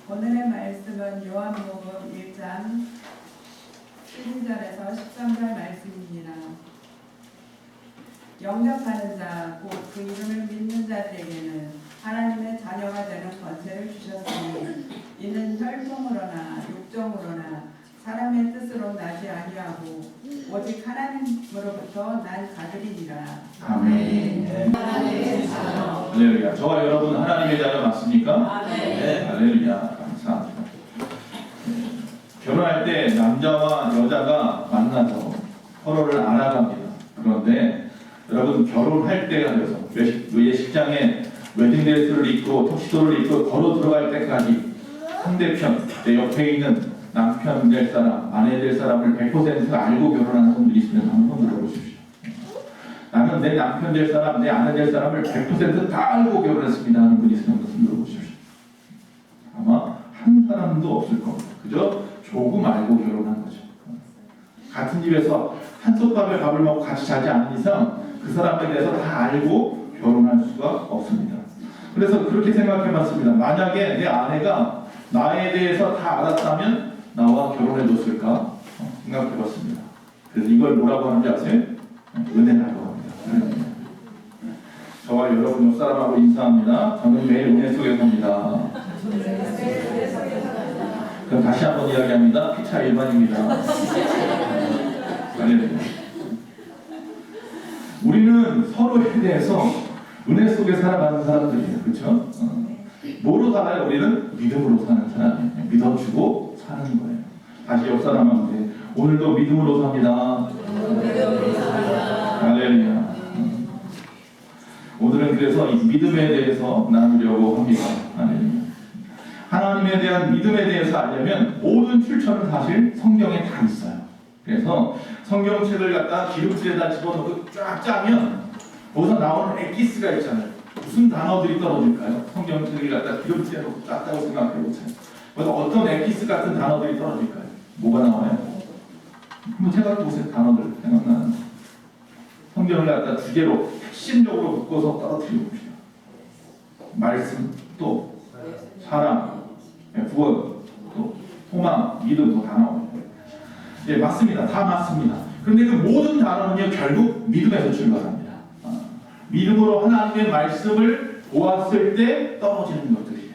오늘의 말씀은 요한복음 1장 12절에서 13절 말씀입니다. 영접하는 자, 곧 그 이름을 믿는 자들에게는 하나님의 자녀가 되는 권세를 주셨으니 이는 혈통으로나 육정으로나 사람의 뜻으로 나지 아니하고 오직 하나님으로부터 난 자들이니라. 아멘. 하나님의 자녀. 할렐루야. 저와 여러분 하나님의 자녀 맞습니까? 네. 할렐루야. 감사합니다. 결혼할 때 남자와 여자가 만나서 서로를 알아갑니다. 그런데 여러분 결혼할 때가 돼서 예식장에 웨딩드레스를 입고 턱시도를 입고 걸어 들어갈 때까지 상대편, 내 옆에 있는 남편 될 사람, 아내 될 사람을 100% 알고 결혼하는 분들이 있으면 한번 들어보십시오. 나는 내 남편 될 사람, 내 아내 될 사람을 100%다 알고 결혼했습니다 하는 분이 있으면 한번 들어보십시오. 아마 한 사람도 없을 겁니다. 그저 조금 알고 결혼한 거죠. 같은 집에서 한솥밥에 밥을 먹고 같이 자지 않는 이상 그 사람에 대해서 다 알고 결혼할 수가 없습니다. 그래서 그렇게 생각해봤습니다. 만약에 내 아내가 나에 대해서 다 알았다면 나와 결혼해줬을까 생각해봤습니다. 그래서 이걸 뭐라고 하는지 아세요? 은혜라고 합니다. 저와 여러분 옆 사람하고 인사합니다. 저는 매일 은혜 속에 삽니다. 그럼 다시 한번 이야기합니다. 피차 일반입니다. 우리는 서로에 대해서 은혜 속에 살아가는 사람들이에요. 그렇죠? 뭐로 살아요? 우리는 믿음으로 사는 사람이에요. 믿어주고 사는 거예요. 다시 옆 사람한테 오늘도 믿음으로 삽니다. 할렐루야. 오늘은 그래서 이 믿음에 대해서 나누려고 합니다. 할렐루야. 하나님에 대한 믿음에 대해서 알려면 모든 출처는 사실 성경에 다 있어요. 그래서 성경책을 갖다 기름줄에다 집어넣고 쫙 짜면 거기서 나오는 엑기스가 있잖아요. 무슨 단어들이 떨어질까요? 성경책을 갖다 기름줄에 넣고 짰다고 생각해보세요. 그래서 어떤 엑기스 같은 단어들이 떨어질까요? 뭐가 나와요? 한번 생각해보세요. 단어들 생각나는 거. 성경을 갖다 두 개로 핵심적으로 묶어서 떨어뜨려 봅시다. 말씀, 또 사랑, 구원, 또 소망, 믿음 다 나옵니다. 예, 맞습니다. 다 맞습니다. 그런데 그 모든 단어는요 결국 믿음에서 출발합니다. 믿음으로 하나님의 말씀을 보았을 때 떨어지는 것들이에요.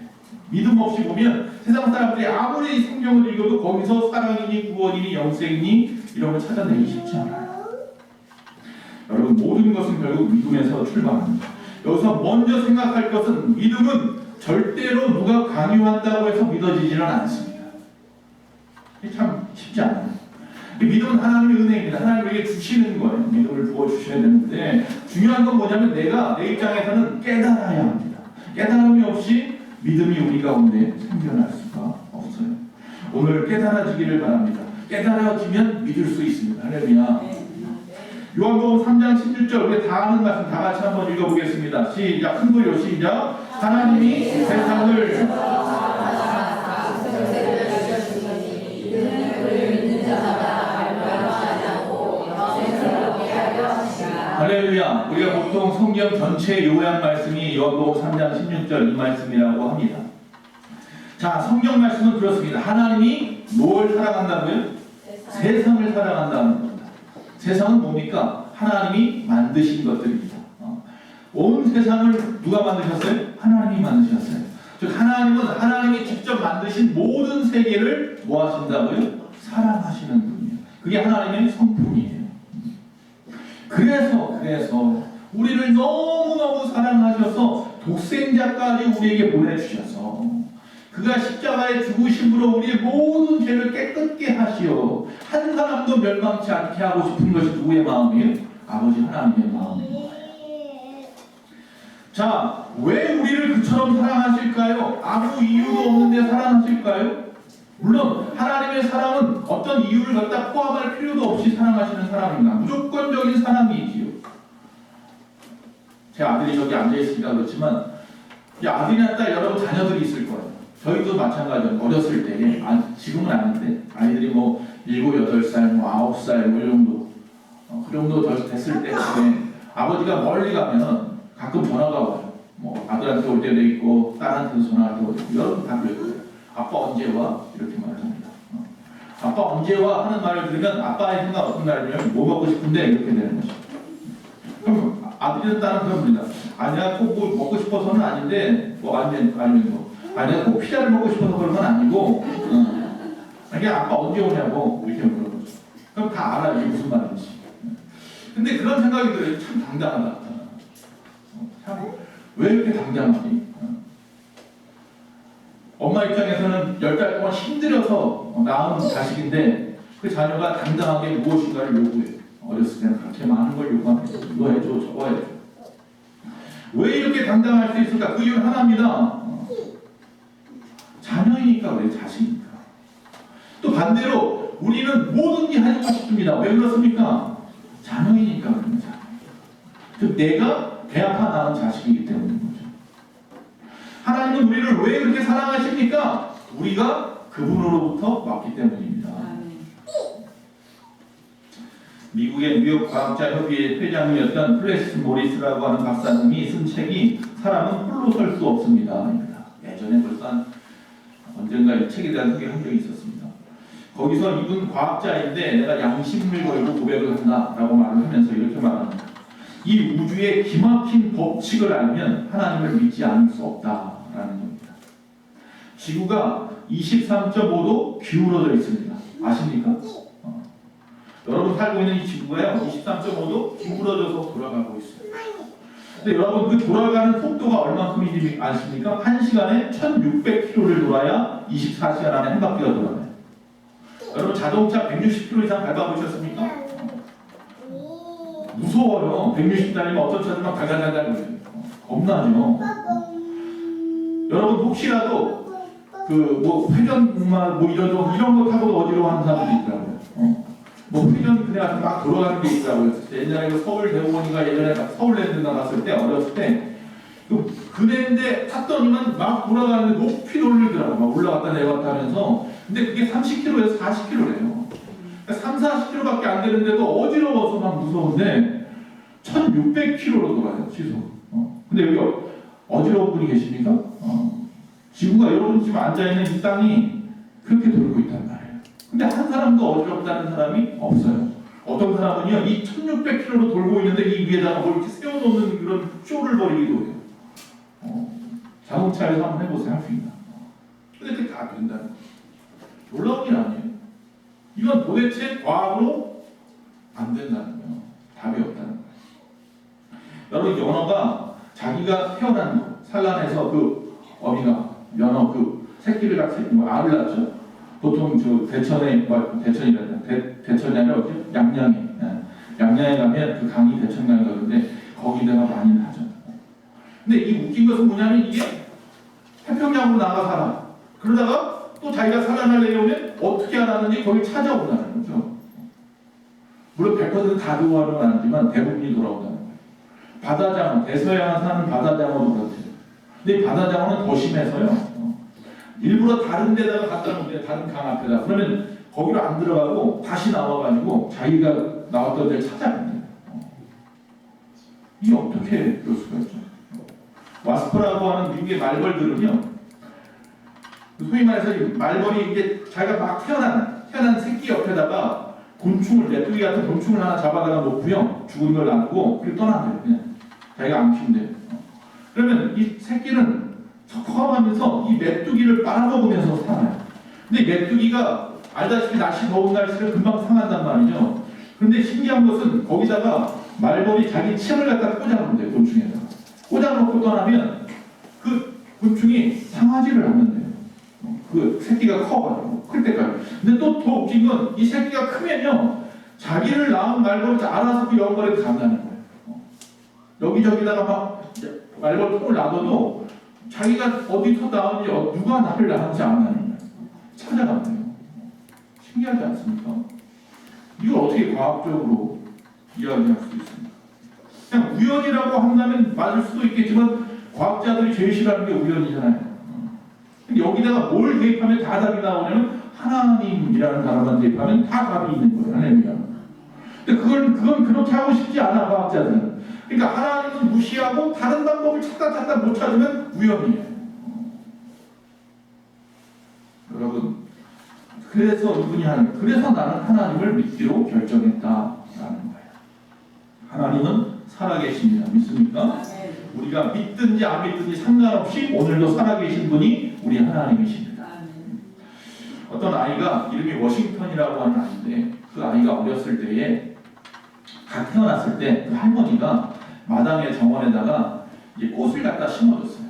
믿음 없이 보면 세상 사람들이 아무리 성경을 읽어도 거기서 사랑이니 구원이니 영생이니 이런 걸 찾아내기 쉽지 않아요. 여러분 모든 것은 결국 믿음에서 출발합니다. 여기서 먼저 생각할 것은 믿음은 절대로 누가 강요한다고 해서 믿어지지는 않습니다. 참 쉽지 않아요. 믿음은 하나님의 은혜입니다. 하나님 우리에게 주시는 거예요. 믿음을 부어주셔야 되는데 중요한 건 뭐냐면 내가 내 입장에서는 깨달아야 합니다. 깨달음이 없이 믿음이 우리 가운데 생겨날 수가 없어요. 오늘 깨달아지기를 바랍니다. 깨달아지면 믿을 수 있습니다. 할렐루야. 요한복음 3장 16절 우리 다 아는 말씀 다 같이 한번 읽어보겠습니다. 시작. 큰 소리로 시작. 하나님이 세상을 할렐루야. 우리가 보통 성경 전체 요약 말씀이 요한복음 3장 16절 이 말씀이라고 합니다. 자, 성경 말씀은 그렇습니다. 하나님이 뭘 사랑한다고요? 세상을 사랑한다는 겁니다. 세상은 뭡니까? 하나님이 만드신 것들입니다. 온 세상을 누가 만드셨어요? 하나님이 만드셨어요. 즉 하나님은 하나님이 직접 만드신 모든 세계를 뭐 하신다고요? 사랑하시는 분이에요. 그게 하나님의 성품이에요. 그래서 우리를 너무너무 사랑하셔서 독생자까지 우리에게 보내주셔서 그가 십자가에 죽으심으로 우리의 모든 죄를 깨끗게 하시어 한 사람도 멸망치 않게 하고 싶은 것이 누구의 마음이에요? 아버지 하나님의 마음입니다. 자, 왜 우리를 그처럼 사랑하실까요? 아무 이유도 없는데 사랑하실까요? 물론 하나님의 사랑은 어떤 이유를 갖다 포함할 필요도 없이 사랑하시는 사랑입니다. 무조건적인 사랑이지요. 제 아들이 저기 앉아있으니까 그렇지만 이 아들이나 딸 여러분 자녀들이 있을 거예요. 저희도 마찬가지예요. 어렸을 때, 지금은 아닌데 아이들이 뭐 7, 8살, 뭐 9살 뭐 이 정도 그 정도 됐을 때 아버지가 멀리 가면 가끔 전화가 와요. 뭐 아들한테 올 때도 있고 딸한테도 전화할 때도 있고 여러분 다 그럴 거예요. 아빠 언제 와? 이렇게 말을 합니다. 아빠 언제 와? 하는 말을 들으면 아빠의 생각 어떤 말이냐면 뭐 먹고 싶은데 이렇게 되는 거죠. 그럼 아들이 따는 그런 겁니다. 아니야 꼭 뭐 먹고 싶어서는 아닌데 뭐 아니면 뭐 아니야 꼭 피자를 먹고 싶어서 그런 건 아니고 아니 아빠 언제 오냐고 이렇게 물어보죠. 그럼 다 알아요 이게 무슨 말인지. 근데 그런 생각이 들어요. 참 당당하다. 참 왜 이렇게 당당하니? 엄마 입장에서는 10달 동안 힘들어서 낳은 자식인데 그 자녀가 당당하게 무엇인가를 요구해요. 어렸을 때는 그렇게 많은 걸 요구합니다. 이거 해줘 저거 해줘. 왜 이렇게 당당할 수 있을까? 그 이유는 하나입니다. 자녀이니까 왜 자식이니까. 또 반대로 우리는 뭐든지 해주고 싶습니다. 왜 그렇습니까? 자녀이니까 그럽니다. 즉 내가 배 아파 낳은 자식이기 때문인 거죠. 하나님은 우리를 왜 그렇게 사랑하십니까? 우리가 그분으로부터 왔기 때문입니다. 미국의 뉴욕 과학자협의회 회장이었던 플래시스 모리스라고 하는 박사님이 쓴 책이 사람은 홀로 설 수 없습니다. 예전에 벌써 언젠가 이 책에 대한 소개한 적이 있었습니다. 거기서 이분 과학자인데 내가 양심을 걸고 고백을 한다라고 말을 하면서 이렇게 말합니다. 이 우주의 기막힌 법칙을 알면 하나님을 믿지 않을 수 없다라는 겁니다. 지구가 23.5도 기울어져 있습니다. 아십니까? 여러분 살고 있는 이 지구가요 23.5도 기울어져서 돌아가고 있어요. 근데 여러분 그 돌아가는 속도가 얼마큼인지 아십니까? 1시간에 1600km를 돌아야 24시간 안에 한 바퀴가 돌아가요. 여러분 자동차 160km 이상 밟아보셨습니까? 무서워요. 160 달리면 어떤 차들 막 달달달달 거려요. 겁나죠. 여러분 혹시라도 그 뭐 회전만 뭐 이런 거 타고도 어지러워하는 사람들이 있더라고요. 뭐 회전 그네 같은 막 돌아가는 게 있더라고요. 옛날에 그 서울 대공원인가 예전에 서울랜드 나갔을 때 어렸을 때 그 그네인데 탔더니만 막 돌아가는데 높이 돌리더라고. 막 올라갔다 내려갔다 하면서 근데 그게 30km에서 40km래요. 3, 40km밖에 안 되는데도 어지러워서 막 무서운데 1600km로 돌아요 시속. 근데 여기 어지러운 분이 계십니까? 지구가 여러분 지금 앉아있는 이 땅이 그렇게 돌고 있단 말이에요. 근데 한 사람도 어지럽다는 사람이 없어요. 어떤 사람은요 이 1600km로 돌고 있는데 이 위에다가 뭘 이렇게 세워놓는 그런 쇼를 벌이기도 해요. 자동차에서 한번 해보세요. 할 수 있나? 근데 그게 다 된다는 거예요. 놀라운 일 아니에요. 이건 도대체 과학으로 안 된다는 거예요. 답이 없다는 거예요. 여러분 연어가 자기가 태어난 거, 산란해서 그 어미가 연어 그 새끼를 낳지 뭐 알을 낳죠. 보통 저 대천이 아니라 어디 양양에 양양에 가면 그 강이 대천강이 가는데 거기다가 많이 나죠. 근데 이 웃긴 것은 뭐냐면 이게 태평양으로 나가 살아. 그러다가 또 자기가 살아나려면 어떻게 알았는지 거기 찾아온다는 거죠. 물론 100% 다 좋아하는 아니지만 대부분이 돌아온다는 거예요. 바다장어, 대서양에 사는 바다장어도 그렇대요. 근데 이 바다장어는 더 심해서요. 일부러 다른 데다가 갖다 놓는데 다른 강 앞에다. 그러면 거기로 안 들어가고 다시 나와가지고 자기가 나왔던 데를 찾아간대요. 이게 어떻게 그럴 수가 있죠? 와스퍼라고 하는 미국의 말벌들은요. 소위 말해서 말벌이 이게 자기가 막 태어난 새끼 옆에다가 곤충을 메뚜기 같은 곤충을 하나 잡아다가 놓고요. 죽은 걸 놔두고 그리고 떠나요. 그냥 자기가 안 키운대요. 그러면 이 새끼는 커가면서 이 메뚜기를 빨아먹으면서 살아요. 근데 메뚜기가 알다시피 날씨 더운 날씨를 금방 상한단 말이죠. 근데 신기한 것은 거기다가 말벌이 자기 침을 갖다 꽂아놓는데요. 곤충에다가 꽂아놓고 떠나면 그 곤충이 상하지를 않는데요. 그 새끼가 커가지고 클 때까지. 근데 또 더 웃긴 건 이 새끼가 크면요 자기를 낳은 말벌을 알아서 그 영벌에 간다는 거예요. 여기저기다가 막 말벌 통을 놔둬도 자기가 어디서 나왔는지 누가 나를 낳았는지 안 나는 거예요. 찾아간대요. 신기하지 않습니까? 이걸 어떻게 과학적으로 이야기할 수 있습니까? 그냥 우연이라고 한다면 맞을 수도 있겠지만 과학자들이 제일 싫어하는 게 우연이잖아요. 여기다가 뭘 대입하면 다 답이 나오냐면 하나님이라는 단어만 대입하면 다 답이 있는 거예요. 할렐루야. 근데 그건 그렇게 하고 싶지 않아 과학자들은. 그러니까 하나님은 무시하고 다른 방법을 찾다 못 찾으면 우연이에요. 그래서 이분이 그래서 나는 하나님을 믿기로 결정했다라는 거예요. 하나님은 살아계십니다. 믿습니까? 아멘. 우리가 믿든지 안 믿든지 상관없이 오늘도 살아계신 분이 우리 하나님이십니다. 아멘. 어떤 아이가 이름이 워싱턴이라고 하는 아이인데 그 아이가 어렸을 때에 갓 태어났을 때 그 할머니가 마당의 정원에다가 이제 꽃을 갖다 심어줬어요.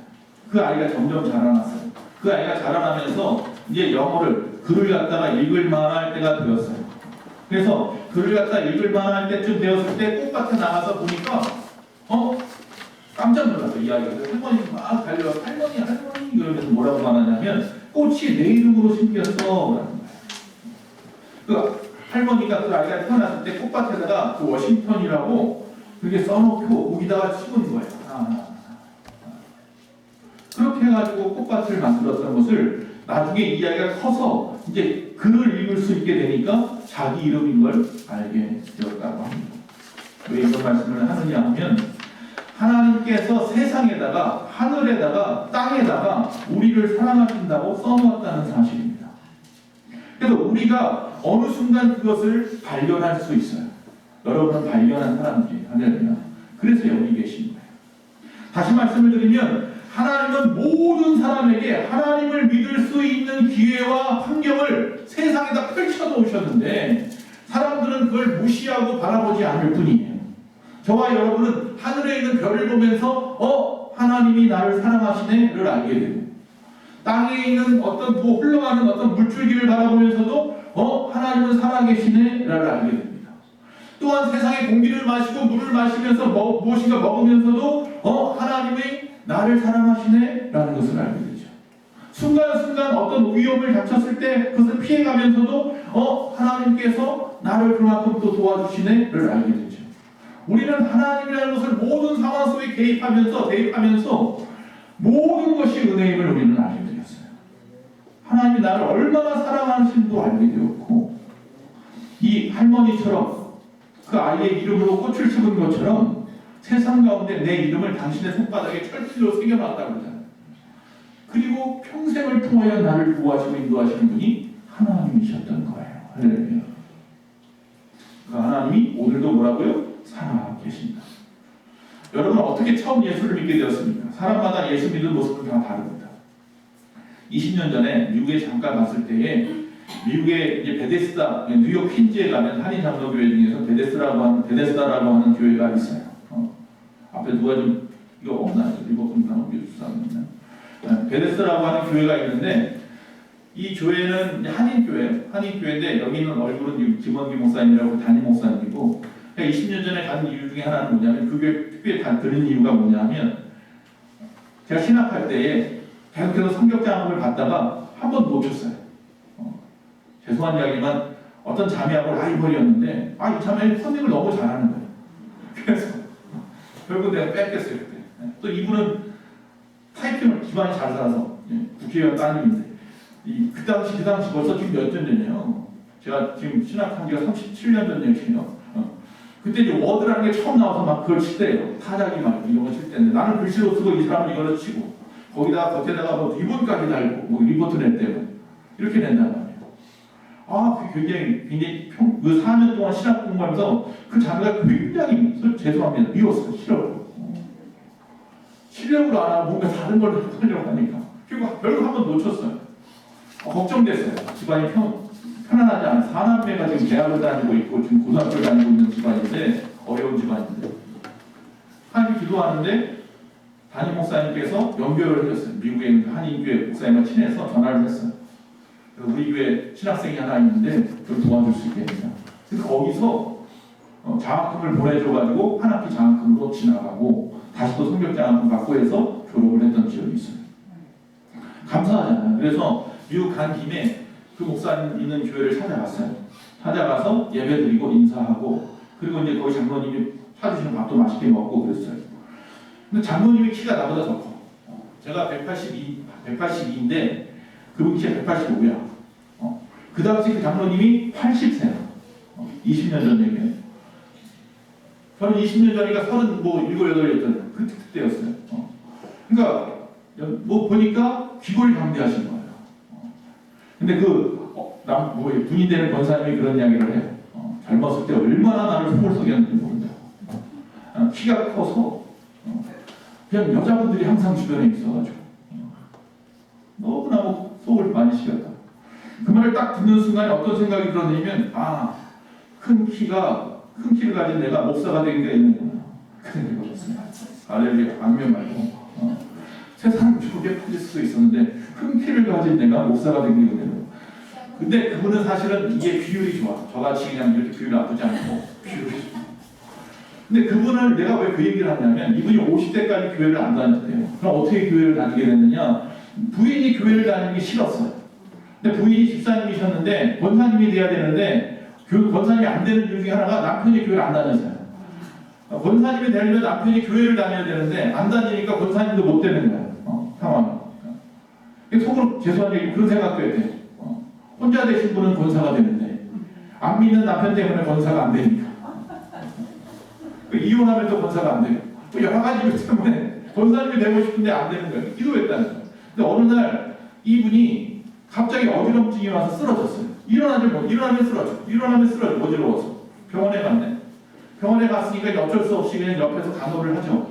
그 아이가 점점 자라났어요. 그 아이가 자라나면서 이제 영어를 글을 갖다가 읽을 만할 때가 되었어요. 그래서 글을 갖다 읽을 만할 때쯤 되었을 때 꽃밭에 나가서 보니까 깜짝 놀랐어요. 이 아이가. 할머니 막 달려와서 할머니 그러면서 뭐라고 말하냐면 꽃이 내 이름으로 심겼어 라는 거예요. 그 할머니가 그 아이가 태어났을 때 꽃밭에다가 그 워싱턴이라고 그렇게 써놓고 거기다가 심은 거예요. 그렇게 해가지고 꽃밭을 만들었던 것을 나중에 이 아이가 커서 이제 글을 읽을 수 있게 되니까 자기 이름인 걸 알게 되었다고 합니다. 왜 이런 말씀을 하느냐 하면 하나님께서 세상에다가 하늘에다가 땅에다가 우리를 사랑하신다고 써놓았다는 사실입니다. 그래서 우리가 어느 순간 그것을 발견할 수 있어요. 여러분은 발견한 사람들이에요. 할렐루야. 그래서 여기 계신 거예요. 다시 말씀을 드리면 하나님은 모든 사람에게 하나님을 믿을 수 있는 기회와 환경을 세상에다 펼쳐놓으셨는데 사람들은 그걸 무시하고 바라보지 않을 뿐이에요. 저와 여러분은 하늘에 있는 별을 보면서 하나님이 나를 사랑하시네를 알게 되고 땅에 있는 어떤 흘러가는 어떤 물줄기를 바라보면서도 하나님은 살아계시네를 알게 됩니다. 또한 세상의 공기를 마시고 물을 마시면서 무엇인가 먹으면서도 하나님이 나를 사랑하시네 라는 것을 알게 되죠. 순간순간 어떤 위험을 닥쳤을 때 그것을 피해가면서도 하나님께서 나를 그만큼 또 도와주시네를 알게 되죠. 우리는 하나님이라는 것을 모든 상황 속에 대입하면서 모든 것이 은혜임을 우리는 알게 되었어요. 하나님이 나를 얼마나 사랑하시는지도 알게 되었고 이 할머니처럼 그 아이의 이름으로 꽃을 심은 것처럼 세상 가운데 내 이름을 당신의 손바닥에 철필로 새겨놨다고 그러잖아요. 그리고 평생을 통하여 나를 구하시고 인도하시는 분이 하나님이셨던 거예요. 할렐루야. 그 하나님이 오늘도 뭐라고요? 살아계십니다. 여러분 어떻게 처음 예수를 믿게 되었습니까? 사람마다 예수 믿는 모습은 다 다릅니다. 20년 전에 미국에 잠깐 갔을 때에 미국의 이제 베데스다, 뉴욕 퀸즈에 가면 한인 장로교회 중에서 베데스다라고 하는 교회가 있어요. 앞에 누가 좀 이거 없나요? 이거 좀 나오게 주시면. 베데스다라고 하는 교회가 있는데 이 교회는 한인교회인데 여기는 얼굴은 김원기 목사님이라고 담임 목사님이고 20년 전에 간 이유 중에 하나는 뭐냐면 그 교회 특별히 들은 이유가 뭐냐면 제가 신학할 때에 계속해서 성격 장학을 받다가 한 번 놓쳤어요. 죄송한 이야기지만 어떤 자매하고 라이벌이었는데 이 자매는 선생을 너무 잘하는 거예요. 그래서 결국 내가 뺏겼어요. 그때. 또 이분은 타이핑을 기반이 잘 살아서 국회의원 따님인데 그 당시 벌써 지금 몇 년 전이에요. 제가 지금 신학한 지가 37년 전 얘기예요. 그때 이제 워드라는 게 처음 나와서 막 그걸 칠 때예요. 타자기 막 이런 거 칠 때인데 나는 글씨로 쓰고 이 사람은 이걸로 치고 거기다가 겉에다가 뭐 리본까지 달고 리포트 낼 때는 이렇게 낸단 말이에요. 그게 굉장히 그 4년 동안 신학 공부하면서 그 자매가 굉장히 죄송합니다. 미웠어요. 실력으로 안 하고 뭔가 다른 걸 하려고 하니까 결국 한 번 놓쳤어요. 걱정됐어요. 집안이 편안하지 않아요. 4남매가 지금 대학을 다니고 있고 지금 고등학교를 다니고 있는 집안인데 어려운 집안인데 하나님 기도하는데 담임 목사님께서 연결을 해줬어요. 미국에 있는 한인교회 목사님과 친해서 전화를 했어요. 그래서 우리 교회 신학생이 하나 있는데 그걸 도와줄 수 있겠냐. 그래서 거기서 장학금을 보내줘가지고 한 학기 장학금으로 지나가고 다시 또 성격 장학금 받고 해서 졸업을 했던 기억이 있어요. 감사하잖아요. 그래서 미국 간 김에 그 목사님 있는 교회를 찾아갔어요. 찾아가서 예배드리고 인사하고 그리고 이제 거기 장로님이 사주시는 밥도 맛있게 먹고 그랬어요. 근데 장로님이 키가 나보다 더 커. 제가 182인데 그분 키가 185야. 그 당시 그 장로님이 80세야. 20년 전 얘기예요. 저는 20년 전이니까 37, 8이었잖아요. 그때였어요. 그러니까 뭐 보니까 귀골 강대하신 거예요. 근데 군인 되는 권사님이 그런 이야기를 해요. 젊었을 때 얼마나 나를 속을 썩였는지 모른다고. 키가 커서 그냥 여자분들이 항상 주변에 있어가지고 너무나 속을 많이 시켰다. 그 말을 딱 듣는 순간에 어떤 생각이 들었냐면 큰 키를 가진 내가 목사가 되는 게 있는구나. 그 생각이 들었어요. 할렐루야. 악명 말고 세상 좁게 퍼질 수도 있었는데 큰 키를 가진 내가 목사가 되는 게 있는. 근데 그분은 사실은 이게 비율이 좋아. 저같이 그냥 이렇게 비율 나쁘지 않고 비율이 좋아. 근데 그분을 내가 왜 그 얘기를 하냐면 이분이 50대까지 교회를 안 다녔대요. 그럼 어떻게 교회를 다니게 됐느냐? 부인이 교회를 다니기 싫었어요. 근데 부인이 집사님이셨는데 권사님이 돼야 되는데 권사님이 안 되는 이유 중에 하나가 남편이 교회를 안 다녔어요. 권사님이 되려면 남편이 교회를 다녀야 되는데 안 다니니까 권사님도 못 되는 거예요. 상황이. 속으로 죄송한 얘기 그런 생각도 해야 돼요. 혼자 되신 분은 권사가 되는데 안 믿는 남편 때문에 권사가 안 되니까 이혼하면 또 권사가 안 돼요. 여러 가지 이유 때문에 권사님이 되고 싶은데 안 되는 거예요. 기도했다는 거예요. 근데 어느 날 이분이 갑자기 어지럼증이 와서 쓰러졌어요. 일어나면 쓰러져 어지러워서 병원에 갔네. 병원에 갔으니까 어쩔 수 없이 그냥 옆에서 간호를 하죠.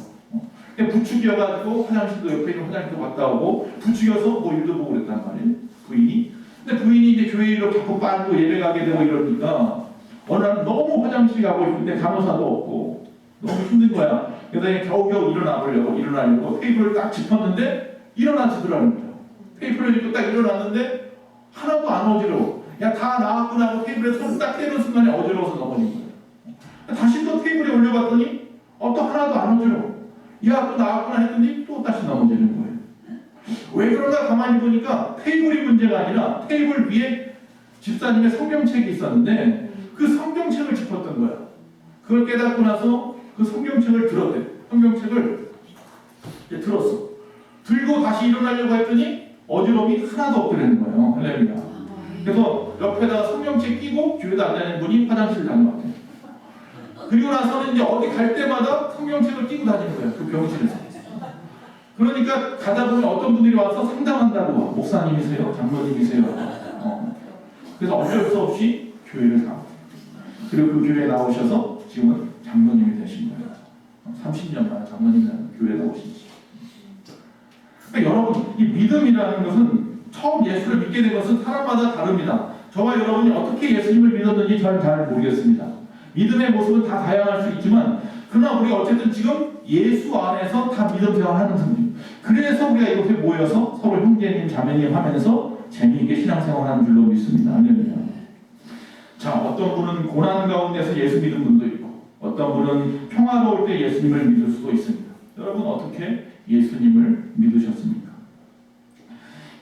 부축이어가지고 화장실도 옆에 있는 화장실도 갔다 오고 부축여서 일도 보고 그랬단 말이에요. 부인이. 근데 부인이 이제 교회 일로 자꾸 빠지고 예배 가게 되고 이러니까 어느 날 너무 화장실 가고 싶은데 간호사도 없고 너무 힘든 거야. 그래서 겨우겨우 일어나려고 테이블을 딱 짚었는데 일어나지더라는 거야. 테이블을 짚고 딱 일어났는데 하나도 안 어지러워. 야, 다 나왔구나 하고 테이블에 손 딱 떼는 순간에 어지러워서 넘어진 거야. 다시 또 테이블에 올려봤더니 또 하나도 안 어지러워. 야, 또 나왔구나 했더니 또 다시 넘어지는 거예요. 왜 그런가 가만히 보니까 테이블이 문제가 아니라 테이블 위에 집사님의 성경책이 있었는데 그 성경책을 짚었던 거야. 그걸 깨닫고 나서 그 성경책을 들었대. 성경책을 들었어. 들고 다시 일어나려고 했더니 어지러움이 하나도 없더라는 거예요. 할렐루야. 그래서 옆에다가 성경책 끼고 교회도 안 다니는 분이 화장실 다녀왔대요. 그리고 나서는 이제 어디 갈 때마다 성경책을 끼고 다니는 거예요. 그 병실에서. 그러니까 가다 보면 어떤 분들이 와서 상담한다고 와. 목사님이세요? 장로님이세요? 그래서 어쩔 수 없이 교회를 가고 그리고 그 교회에 나오셔서 지금은 장로님이 되신 거예요. 30년 만에 장로님이라는 교회에 나오시지. 그러니까 여러분, 이 믿음이라는 것은 처음 예수를 믿게 된 것은 사람마다 다릅니다. 저와 여러분이 어떻게 예수님을 믿었는지 저는 잘 모르겠습니다. 믿음의 모습은 다 다양할 수 있지만 그러나 우리가 어쨌든 지금 예수 안에서 다 믿음 생활하는 사람들. 그래서 우리가 이렇게 모여서 서로 형제님, 자매님 하면서 재미있게 신앙생활하는 줄로 믿습니다. 아멘. 자, 어떤 분은 고난 가운데서 예수 믿은 분도 있고 어떤 분은 평화로울 때 예수님을 믿을 수도 있습니다. 여러분 어떻게 예수님을 믿으셨습니까?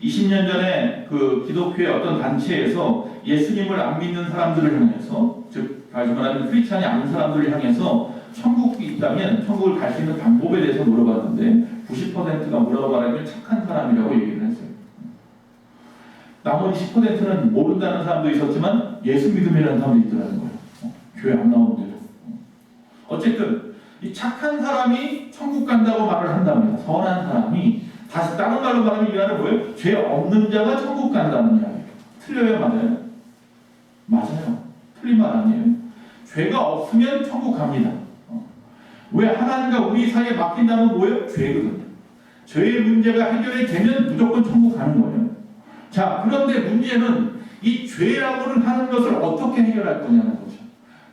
20년 전에 그 기독교의 어떤 단체에서 예수님을 안 믿는 사람들을 향해서 즉 다시 말하면 크리스찬이 아닌 사람들을 향해서 천국이 있다면 천국을 갈 수 있는 방법에 대해서 물어봤는데 90%가 뭐라고 말하면 착한 사람이라고 얘기를 했어요. 나머지 10%는 모른다는 사람도 있었지만 예수 믿음이라는 사람도 있더라는 거예요. 교회 안 나오는데도. 어쨌든 이 착한 사람이 천국 간다고 말을 한답니다. 선한 사람이 다시 다른 말로 말하면 이 말은 뭐예요? 죄 없는 자가 천국 간다는 이야기예요. 틀려요, 맞아요? 맞아요. 틀린 말 아니에요. 죄가 없으면 천국 갑니다. 왜 하나님과 우리 사이에 맡긴다면 뭐예요? 죄거든요. 죄의 문제가 해결이 되면 무조건 천국 가는 거예요. 자, 그런데 문제는 이 죄라고는 하는 것을 어떻게 해결할 거냐는 거죠.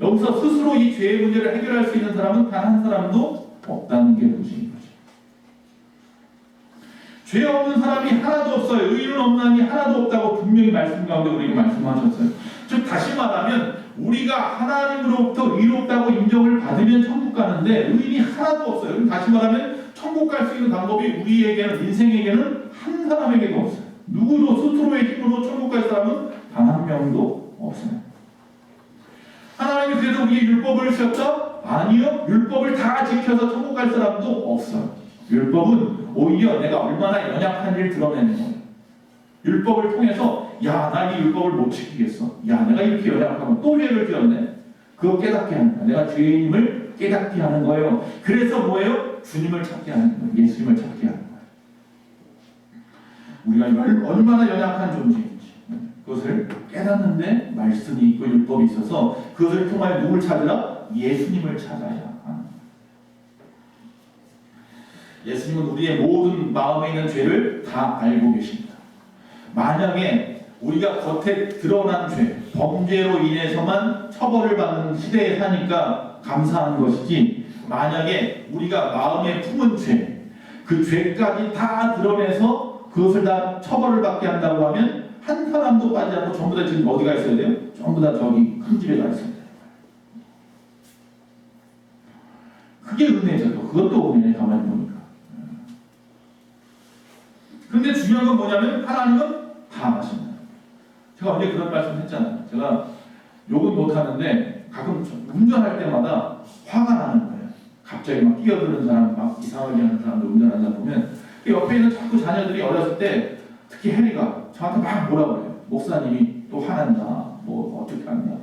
여기서 스스로 이 죄의 문제를 해결할 수 있는 사람은 단 한 사람도 없다는 게 문제인 거죠. 죄 없는 사람이 하나도 없어요. 의인은 없나니 하나도 없다고 분명히 말씀 가운데 우리에게 말씀하셨어요. 즉 다시 말하면 우리가 하나님으로부터 의롭다고 인정을 받으면 천국 가는데 의인이 하나도 없어요. 그럼 다시 말하면 천국 갈 수 있는 방법이 우리에게는 인생에게는 한 사람에게도 없어요. 누구도 스스로의 힘으로 천국 갈 사람은 단 한 명도 없어요. 하나님이 그래서 우리의 율법을 주셨다? 아니요. 율법을 다 지켜서 천국 갈 사람도 없어요. 율법은 오히려 내가 얼마나 연약한지를 드러내는 거예요. 율법을 통해서 야, 나 이 율법을 못 지키겠어. 야, 내가 이렇게 연약하면 또 죄를 지었네. 그거 깨닫게 하는 거야. 내가 죄인임을 깨닫게 하는 거예요. 그래서 뭐예요? 주님을 찾게 하는 거예요. 예수님을 찾게 하는 거예요. 우리가 얼마나 연약한 존재인지 그것을 깨닫게 깨닫는데 말씀이 있고 율법이 있어서 그것을 통하여 누굴 찾으라? 예수님을 찾아야 하는. 예수님은 우리의 모든 마음에 있는 죄를 다 알고 계십니다. 만약에 우리가 겉에 드러난 죄, 범죄로 인해서만 처벌을 받는 시대에 사니까 감사한 것이지, 만약에 우리가 마음에 품은 죄, 그 죄까지 다 드러내서 그것을 다 처벌을 받게 한다고 하면 한 사람도 빠지지 않고 전부 다 지금 어디가 있어야 돼요? 전부 다 저기 큰 집에 가 있어야 돼요. 그게 은혜죠. 그것도 은혜네, 가만히 보니까. 그런데 중요한 건 뭐냐면 하나님은 다 아십니다. 제가 언제 그런 말씀 했잖아요. 제가 욕은 못하는데 가끔 운전할 때마다 화가 나는 거예요. 갑자기 막 끼어드는 사람, 막 이상하게 하는 사람들 운전하다 보면 옆에 있는 자꾸 자녀들이 어렸을 때 특히 혜리가 저한테 막 뭐라 그래요. 목사님이 또 화난다. 뭐 어떻게 한다.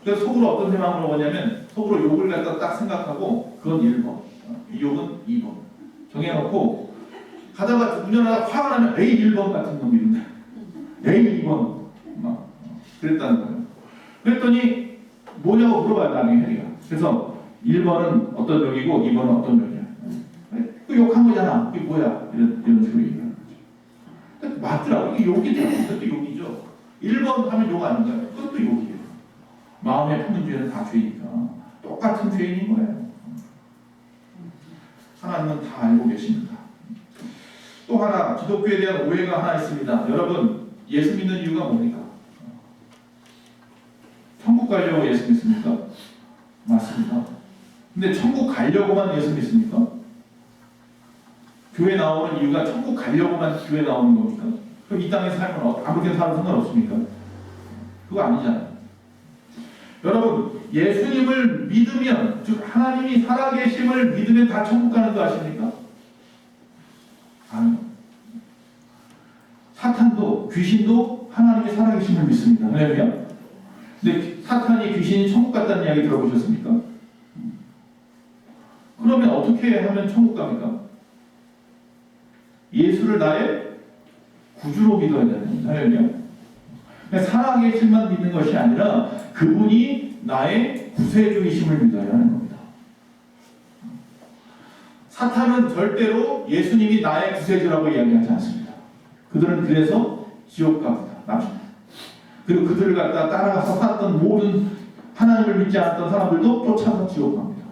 그래서 속으로 어떤 생각으로 뭐냐면 속으로 욕을 갖다 딱 생각하고 그건 1번, 이 욕은 2번 정해놓고 가다가 운전하다가 화가 나면 에이 1번 같은 놈이런데 에이 2번 막 그랬다는 거예요. 그랬더니 뭐냐고 물어봐요, 나중에 혜리가. 그래서 1번은 어떤 욕이고 2번은 어떤 욕이야. 그 욕한 거잖아. 이게 뭐야? 이런 식으로 얘기하는 거죠. 맞더라고. 이게 욕이죠. 그것도 욕이죠. 1번 하면 욕 아닌가요? 그것도 욕이에요. 마음에 품는 죄는 다 죄니까 똑같은 죄인인 거예요. 하나님은 다 알고 계십니다. 또 하나, 기독교에 대한 오해가 하나 있습니다. 여러분, 예수 믿는 이유가 뭡니까? 천국 가려고 예수 믿습니까? 맞습니다. 근데 천국 가려고만 예수 믿습니까? 교회 나오는 이유가 천국 가려고만 교회 나오는 겁니까? 그럼 이 땅에 살면 아무렇게나 살아도 상관없습니까? 그거 아니잖아요. 여러분, 예수님을 믿으면, 즉 하나님이 살아계심을 믿으면 다 천국 가는 거 아십니까? 아니요. 사탄도 귀신도 하나님이 살아계심을 믿습니다. 왜냐면 근데 사탄이 귀신이 천국 갔다는 이야기 들어보셨습니까? 그러면 어떻게 하면 천국 갑니까? 예수를 나의 구주로 믿어야 되는 거예요. 살아계심만 믿는 것이 아니라 그분이 나의 구세주이심을 믿어야 하는 겁니다. 사탄은 절대로 예수님이 나의 구세주라고 이야기하지 않습니다. 그들은 그래서 지옥 갑니다. 그리고 그들을 갖다 따라가서 살았던 모든 하나님을 믿지 않았던 사람들도 쫓아서 지옥 갑니다.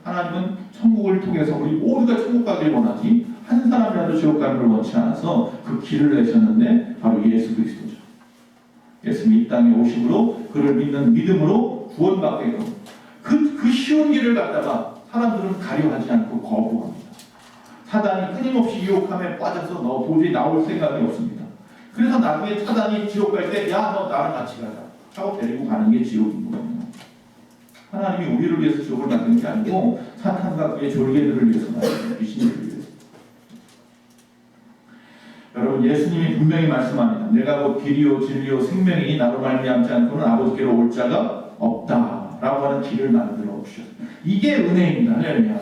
하나님은 천국을 통해서 우리 모두가 천국 가길 원하지 한 사람이라도 지옥 가는 걸 원치 않아서 그 길을 내셨는데 바로 예수 그리스도죠. 예수님이 이 땅에 오심으로 그를 믿는 믿음으로 구원받게끔 그 쉬운 길을 갖다가 사람들은 가려하지 않고 거부합니다. 사단이 끊임없이 유혹함에 빠져서 너 도저히 나올 생각이 없습니다. 그래서 나중에 사단이 지옥 갈 때 야 너 나랑 같이 가자 하고 데리고 가는 게 지옥인 거예요. 하나님이 우리를 위해서 지옥을 만드는 게 아니고 사탄과 그의 졸개들을 위해서 만드는 귀신들을 위해서. 여러분, 예수님이 분명히 말씀합니다. 내가 곧 길이요 진리요 생명이니 나로 말미암지 않고는 아버지께로 올 자가 없다라고 하는 길을 만들어 주셨습니다. 이게 은혜입니다. 할렐루야.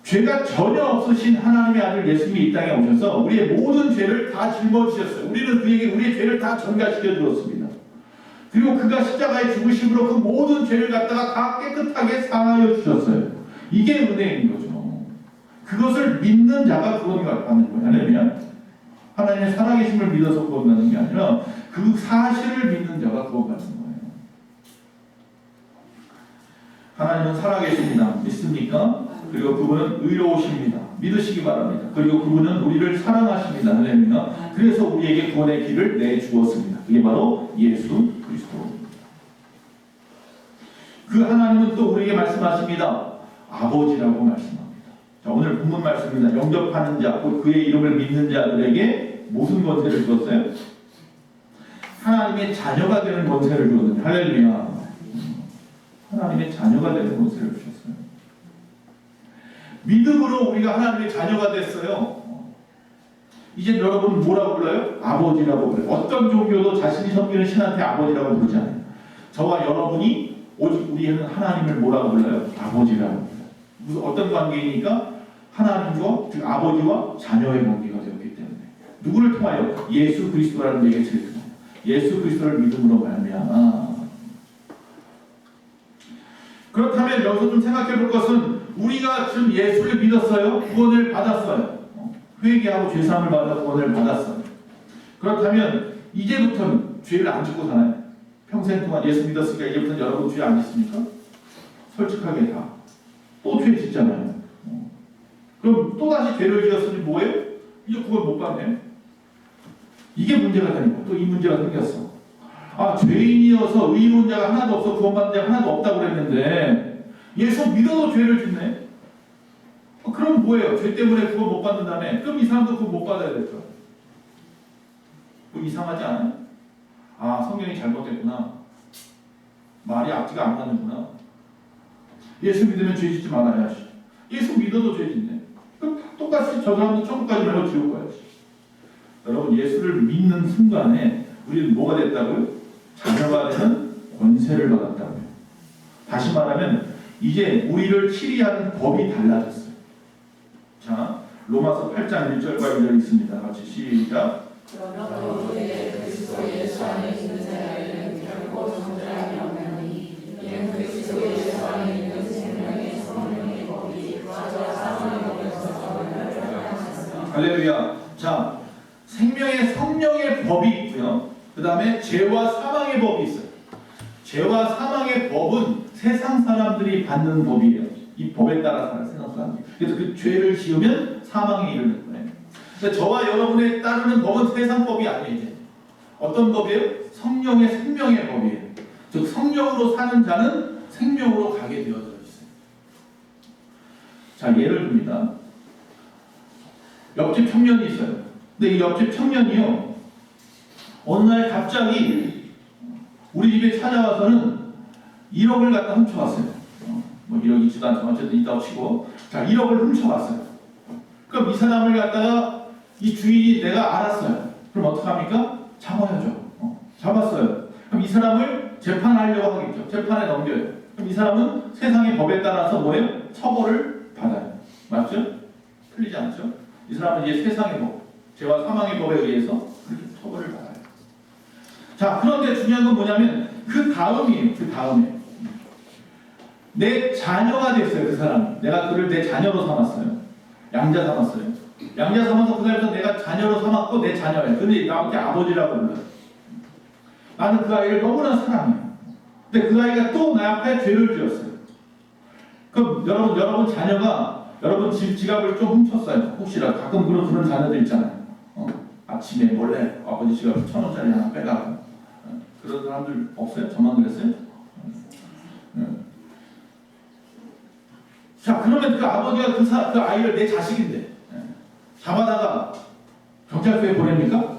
죄가 전혀 없으신 하나님의 아들 예수님이 이 땅에 오셔서 우리의 모든 죄를 다 짊어지셨어요. 우리는 그에게 우리의 죄를 다 전가시켜 주었습니다. 그리고 그가 십자가에 죽으심으로 그 모든 죄를 갖다가 다 깨끗하게 사하여 주셨어요. 이게 은혜인 거죠. 그것을 믿는 자가 구원받는 거예요. 할렐루야. 하나님의 살아계심을 믿어서 구원받는 게 아니라 그 사실을 믿는 자가 구원받는 거예요. 하나님은 살아계십니다. 믿습니까? 그리고 그분은 의로우십니다. 믿으시기 바랍니다. 그리고 그분은 우리를 사랑하십니다. 할렐루야. 그래서 우리에게 구원의 길을 내주었습니다. 그게 바로 예수 그리스도입니다. 그 하나님은 또 우리에게 말씀하십니다. 아버지라고 말씀합니다. 자, 오늘 본문 말씀입니다. 영접하는 자, 곧 그의 이름을 믿는 자들에게 무슨 권세를 주었어요? 하나님의 자녀가 되는 권세를 주었는데, 할렐루야. 하나님의 자녀가 되는 권세를 주셨어요. 믿음으로 우리가 하나님의 자녀가 됐어요. 이제 여러분 뭐라고 불러요? 아버지라고 불러요. 어떤 종교도 자신이 섬기는 신한테 아버지라고 부르지 않아요. 저와 여러분이 오직 우리는 하나님을 뭐라고 불러요? 아버지라고 불러요. 무슨 어떤 관계이니까 하나님과 즉 아버지와 자녀의 관계가 되었기 때문에 누구를 통하여? 예수 그리스도라는 매개체를 통하여. 예수 그리스도를 믿음으로 말미암아. 그렇다면 여기서 좀 생각해 볼 것은 우리가 지금 예수를 믿었어요. 구원을 받았어요. 회개하고 죄사함을 받아 구원을 받았어요. 그렇다면 이제부터는 죄를 안 짓고 사나요? 평생 동안 예수 믿었으니까 이제부터는 여러분 죄 안 짓습니까? 솔직하게 다. 또 죄 짓잖아요. 그럼 또다시 죄를 지었으니 뭐예요? 이제 구원 못 받네요. 이게 문제가 되니까 또 이 문제가 생겼어. 아, 죄인이어서 의로운 자가 하나도 없어 구원받는 자가 하나도 없다고 그랬는데 예수 믿어도 죄를 짓네. 그럼 뭐예요? 죄 때문에 구원 못 받는다며? 그럼 이 사람도 구원 못 받아야 될까? 뭐 이상하지 않아요? 아, 성경이 잘못됐구나. 말이 앞뒤가 안 맞는구나. 예수 믿으면 죄 짓지 말아야지. 예수 믿어도 죄 짓네. 그럼 똑같이 저 사람도 천국까지 말고 지옥 가야지. 여러분, 예수를 믿는 순간에 우리는 뭐가 됐다고요? 자녀가 되는 권세를 받았다고요. 다시 말하면 이제 우리를 치리하는 법이 달라졌어요. 자, 로마서 8장 1절과 2절 있습니다. 같이 시작. 그러므로 우리의 그리스도 예수 안에 있는 자에게는 결코 정죄함이 없나니 이는 그리스도 예수 안에 있는 생명의 성령의 법이 저와 사망의 법에서 저를 쫓아내셨으니. 할렐루야. 자, 생명의 성령의 법이 있고요. 그 다음에 죄와 사망의 법이 있어요. 죄와 사망의 법은 세상 사람들이 받는 법이에요. 이 법에 따라 사는 세상 사람들이. 그래서 그 죄를 지으면 사망에 이르는 거예요. 근데 저와 여러분에 따르는 법은 세상 법이 아니에요. 이제. 어떤 법이에요? 성령의 생명의 법이에요. 즉 성령으로 사는 자는 생명으로 가게 되어져 있어요. 자, 예를 듭니다. 옆집 청년이 있어요. 근데 이 옆집 청년이요, 어느 날 갑자기 우리 집에 찾아와서는 1억을 갖다 훔쳐왔어요. 뭐 1억이지도 않지만 어쨌든 있다고 치고, 자, 1억을 훔쳐왔어요. 그럼 이 사람을 갖다가 이 주인이 내가 알았어요. 그럼 어떡합니까? 잡아야죠. 잡았어요. 그럼 이 사람을 재판하려고 하겠죠. 재판에 넘겨요. 그럼 이 사람은 세상의 법에 따라서 뭐예요? 처벌을 받아요. 맞죠? 틀리지 않죠? 이 사람은 이제 세상의 법, 죄와 사망의 법에 의해서 그렇게 처벌을 받아요. 자, 그런데 중요한 건 뭐냐면 그 다음이에요. 그 다음에 내 자녀가 됐어요. 그 사람이. 내가 그를 내 자녀로 삼았어요. 양자 삼았어요. 양자 삼아서 그 사람도 내가 자녀로 삼았고 내 자녀예요. 근데 나한테 아버지라고 불러요. 나는 그 아이를 너무나 사랑해요. 근데 그 아이가 또 내 앞에 죄를 지었어요. 그럼 여러분 자녀가 여러분 지갑을 좀 훔쳤어요. 혹시라도 가끔 그런 자녀들 있잖아요. 아침에 몰래 아버지 지갑 1,000원짜리 하나 빼가고. 그런 사람들 없어요? 저만 그랬어요? 자, 그러면 그 아버지가 그 아이를 내 자식인데 잡아다가 경찰서에 보냅니까?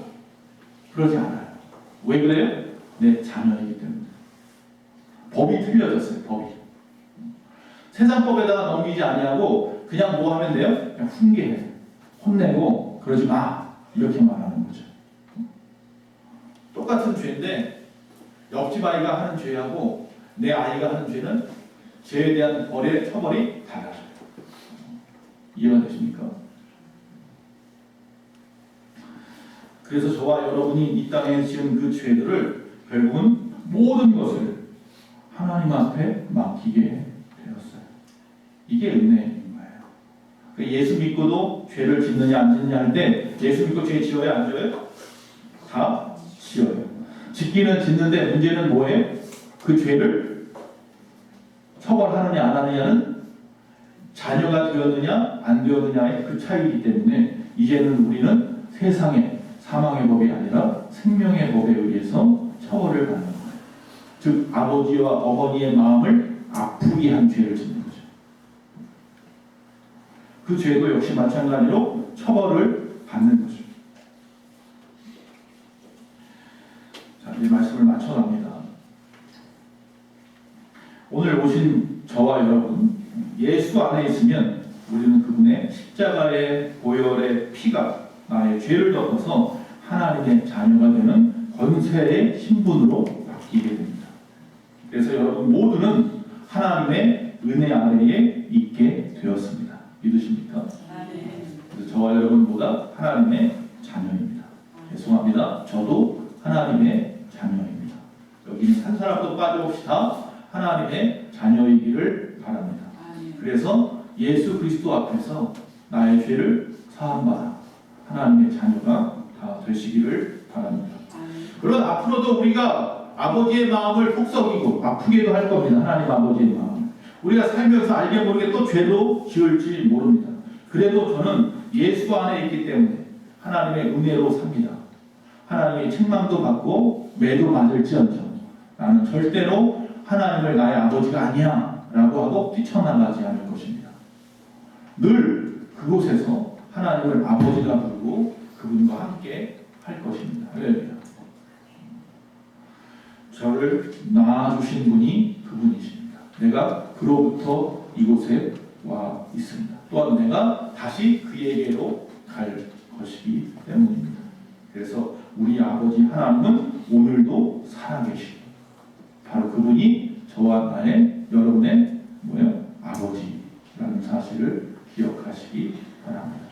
그러지 않아요. 왜 그래요? 내 자녀이기 때문에. 법이 틀려졌어요. 법이. 세상 법에다가 넘기지 아니하고 그냥 뭐 하면 돼요? 그냥 훈계해. 혼내고 그러지 마. 이렇게 말하는 거죠. 똑같은 죄인데 옆집 아이가 하는 죄하고 내 아이가 하는 죄는 죄에 대한 벌의 처벌이 달라져요. 이해가 되십니까? 그래서 저와 여러분이 이 땅에 지은 그 죄들을 결국은 모든 것을 하나님 앞에 맡기게 되었어요. 이게 은혜인 거예요. 예수 믿고도 죄를 짓느냐 안 짓느냐 할 때 예수 믿고 죄 지어요 안 지어요? 다 지어요. 짓기는 짓는데 문제는 뭐예요? 그 죄를 처벌하느냐 안 하느냐는 자녀가 되었느냐 안 되었느냐의 그 차이이기 때문에 이제는 우리는 세상의 사망의 법이 아니라 생명의 법에 의해서 처벌을 받는 거예요. 즉 아버지와 어머니의 마음을 아프게 한 죄를 짓는 거죠. 그 죄도 역시 마찬가지로 처벌을 받는 거죠. 자, 이제 말씀을 마쳐갑니다. 오늘 오신 저와 여러분, 예수 안에 있으면 우리는 그분의 십자가의 보혈의 피가 나의 죄를 덮어서 하나님의 자녀가 되는 권세의 신분으로 바뀌게 됩니다. 그래서 여러분 모두는 하나님의 은혜 아래에 있게 되었습니다. 믿으십니까? 아멘. 그래서 저와 여러분보다 하나님의 자녀입니다. 말씀합니다. 저도 하나님의 자녀입니다. 여기는 한 사람도 빠져봅시다. 하나님의 자녀이기를 바랍니다. 아멘. 그래서 예수 그리스도 앞에서 나의 죄를 사함받아 하나님의 자녀가 다 되시기를 바랍니다. 아멘. 물론 앞으로도 우리가 아버지의 마음을 속썩이고 아프게도 할 겁니다. 하나님 아버지의 마음. 우리가 살면서 알게 모르게 또 죄도 지을지 모릅니다. 그래도 저는 예수 안에 있기 때문에 하나님의 은혜로 삽니다. 하나님의 책망도 받고 매도 맞을지언정 나는 절대로 하나님을 나의 아버지가 아니야 라고 하고 뛰쳐나가지 않을 것입니다. 늘 그곳에서 하나님을 아버지가 부르고 그분과 함께 할 것입니다. 할렐루야. 저를 낳아주신 분이 그분이십니다. 내가 그로부터 이곳에 와 있습니다. 또한 내가 다시 그에게로 갈 것이기 때문입니다. 그래서 우리 아버지 하나님은 오늘도 살아계시고 바로 그분이 저와 나의 여러분의 아버지라는 사실을 기억하시기 바랍니다.